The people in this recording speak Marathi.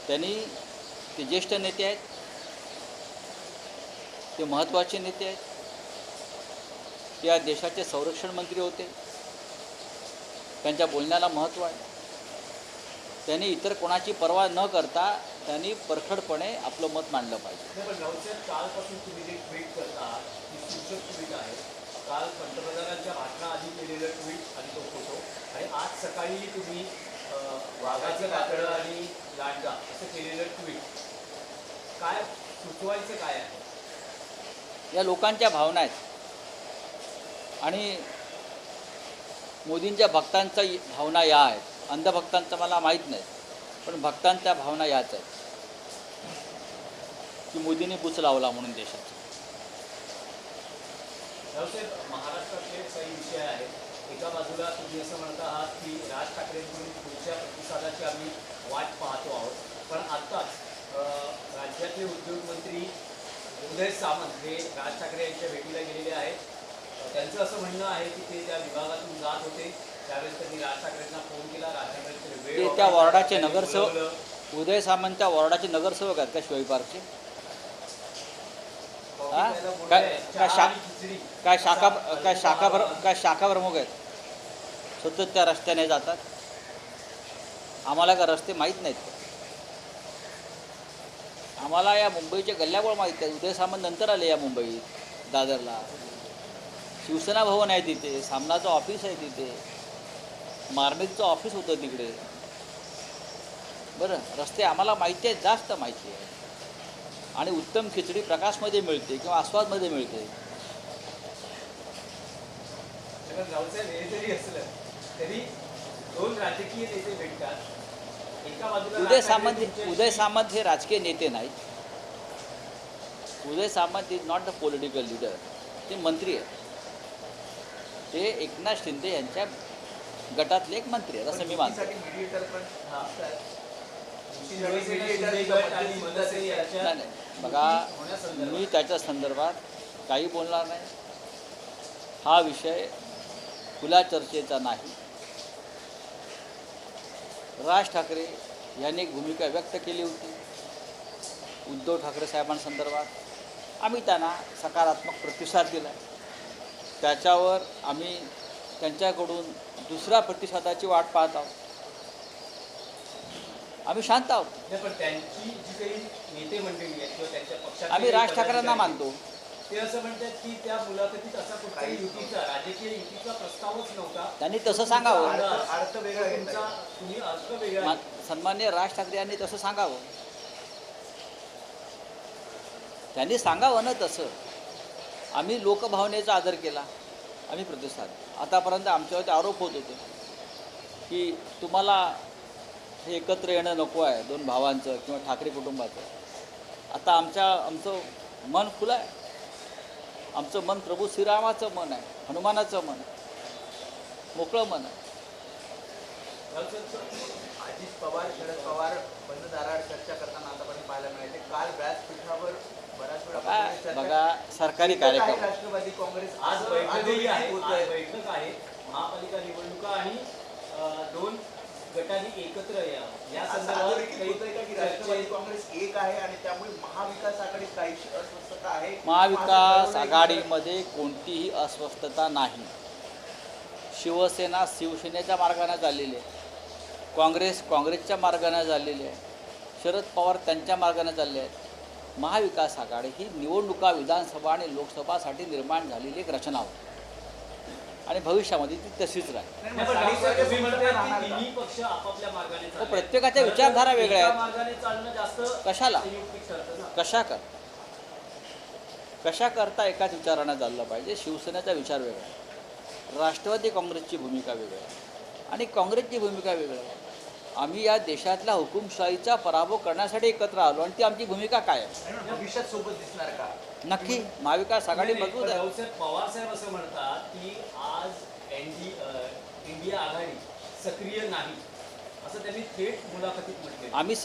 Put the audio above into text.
त्यांनी ते ज्येष्ठ नेते आहेत, ते महत्त्वाचे नेते आहेत, ते या देशाचे संरक्षण मंत्री होते, त्यांच्या बोलण्याला महत्त्व आहे. त्यांनी इतर कोणाची पर्वा न करता त्यांनी परखडपणे आपलं मत मांडलं पाहिजे. पण राऊतसाहेब, कालपासून तुम्ही जे ट्विट करता ती सूचक ट्विट आहे. काल पंतप्रधानांच्या भाषणाआधी केलेलं ट्विट आणि तो फोटो, आणि आज सकाळी तुम्ही वाघाचं कातडं आणि लांडगा असं केलेलं ट्विट, काय सुचवायचं काय आहे? या लोकांच्या भावना आहेत आणि मोदींच्या भक्तांच्या भावना या आहेत. अंधभक्तांचं मला माहीत नाही, पण भक्तांच्या भावना याच आहेत की मोदींनी बुच लावला म्हणून देशाचा. रावसाहेब, महाराष्ट्रातले काही विषय आहेत. एका बाजूला तुम्ही असं म्हणत आहात की राज ठाकरेंकडून पुढच्या प्रतिसादाची आम्ही वाट पाहतो आहोत, पण आत्ताच राज्यातले उद्योगमंत्री उदय सामंत हे राज ठाकरे यांच्या भेटीला गेलेले आहेत. त्यांचं असं म्हणणं आहे की ते त्या विभागातून जात होते, त्यावेळेस त्यांनी राज ठाकरेंना फोन केला. राज ठाकरेंचे ते त्या वॉर्डाचे नगरसेवक, उदय सामंतच्या वॉर्डाचे नगरसेवक आहेत का शिवाजी पार्कचे? काय शाखा प्रमुख आहेत, सतत त्या रस्त्याने जातात. आम्हाला का रस्ते माहीत नाहीत का? आम्हाला या मुंबईच्या गल्ल्याबोळ माहीत आहे. उदय सामंत नंतर आले या मुंबईत दादरला. शिवसेना भवन आहे तिथे, सामनाचं ऑफिस आहे तिथे, मार्मिकचं ऑफिस होतं तिकडे. बरं, रस्ते आम्हाला माहिती आहेत, जास्त माहिती आहे. आणि उत्तम खिचडी प्रकाशमध्ये मिळते किंवा आस्वादमध्ये मिळते. रावसाहेब, हे जरी असलं तरी दोन राजकीय नेते भेटतात. एका बाजूला उदय सामंत हे राजकीय नेते नाहीत. Uday Samant is not the political leader. ते मंत्री आहेत. ते एकनाथ शिंदे यांच्या गटातले एक मंत्री आहेत असं मी मानतो. नाही, बघा, मी त्याच्या संदर्भात काही बोलणार नाही. हा विषय खुल्या चर्चेचा नाही. राज ठाकरे यांनी एक भूमिका व्यक्त केली होती उद्धव ठाकरे साहेबांसंदर्भात. आम्ही त्यांना सकारात्मक प्रतिसाद दिला. त्याच्यावर आम्ही त्यांच्याकडून दुसऱ्या प्रतिसादाची वाट पाहत आहोत. आम्ही शांत आहोत. पण त्यांची जी काही नेते मंडळी आहेत किंवा त्यांच्या पक्षात आम्ही राज ठाकरेंना मानतो. ते असं म्हणतात की त्या मुलाखतीत असा कुठलाही युतीचा, राजकीय युतीचा प्रस्तावच नव्हता. त्यांनी तसं सांगावं. अर्थ वेगळा, तुम्ही अर्थ वेगळा. सन्माननीय राज ठाकरे यांनी तसं सांगावं. त्यांनी सांगावं ना तसं. आम्ही लोकभावनेचा आदर केला, आम्ही प्रतिसाद. आतापर्यंत आमच्यावरती आरोप होत होते की तुम्हाला हे एकत्र येणं नको आहे, दोन भावांचं किंवा ठाकरे कुटुंबाचं. आता आमचं मन खुलं आहे. आमचं मन प्रभू श्रीरामाचं मन आहे, हनुमानाचं मन आहे, मोकळं मन आहे. अजित पवार, शरद पवार बंद दाराआड चर्चा करताना आतापर्यंत पाहायला मिळाले. काल व्यासपीठावर बऱ्याच वेळा बघा, सरकारी कार्यक्रम, राष्ट्रवादी काँग्रेस आज बैठक आहे. महापालिका निवडणुका आणि दोन गटांनी एकत्र या संदर्भात राष्ट्रवादी काँग्रेस एक आहे आणि त्यामुळे महाविकास आघाडीत काहीशी अस्वस्थता आहे. महाविकास आघाडीमध्ये कोणतीही अस्वस्थता नाही. शिवसेना शिवसेनेच्या मार्गाने चाललेली आहे, काँग्रेसच्या मार्गाने झालेली आहे, शरद पवार त्यांच्या मार्गाने चालले आहेत. महाविकास आघाडी ही निवडणुका विधानसभा आणि लोकसभासाठी निर्माण झालेली एक रचना होती आणि भविष्यामध्ये ती तशीच राहील. प्रत्येकाच्या विचारधारा वेगळ्या आहेत. कशा करता एकाच विचारानं चाललं पाहिजे. शिवसेनेचा विचार वेगळा आहे, राष्ट्रवादी काँग्रेसची भूमिका वेगळी आहे आणि काँग्रेसची भूमिका वेगळी आहे. आम्ही या देशातल्या हुकुमशाहीचा पराभव करण्यासाठी एकत्र आलो आणि ती आमची भूमिका काय आहे. भविष्यात सोबत दिसणार का? नक्की महाविकास आघाडी मजबूत आहे. पवार साहेब असं म्हणतात की आज इंडिया आघाडी सक्रिय नाही, असं त्यांनी थेट मुलाखतीत म्हटले. आम्ही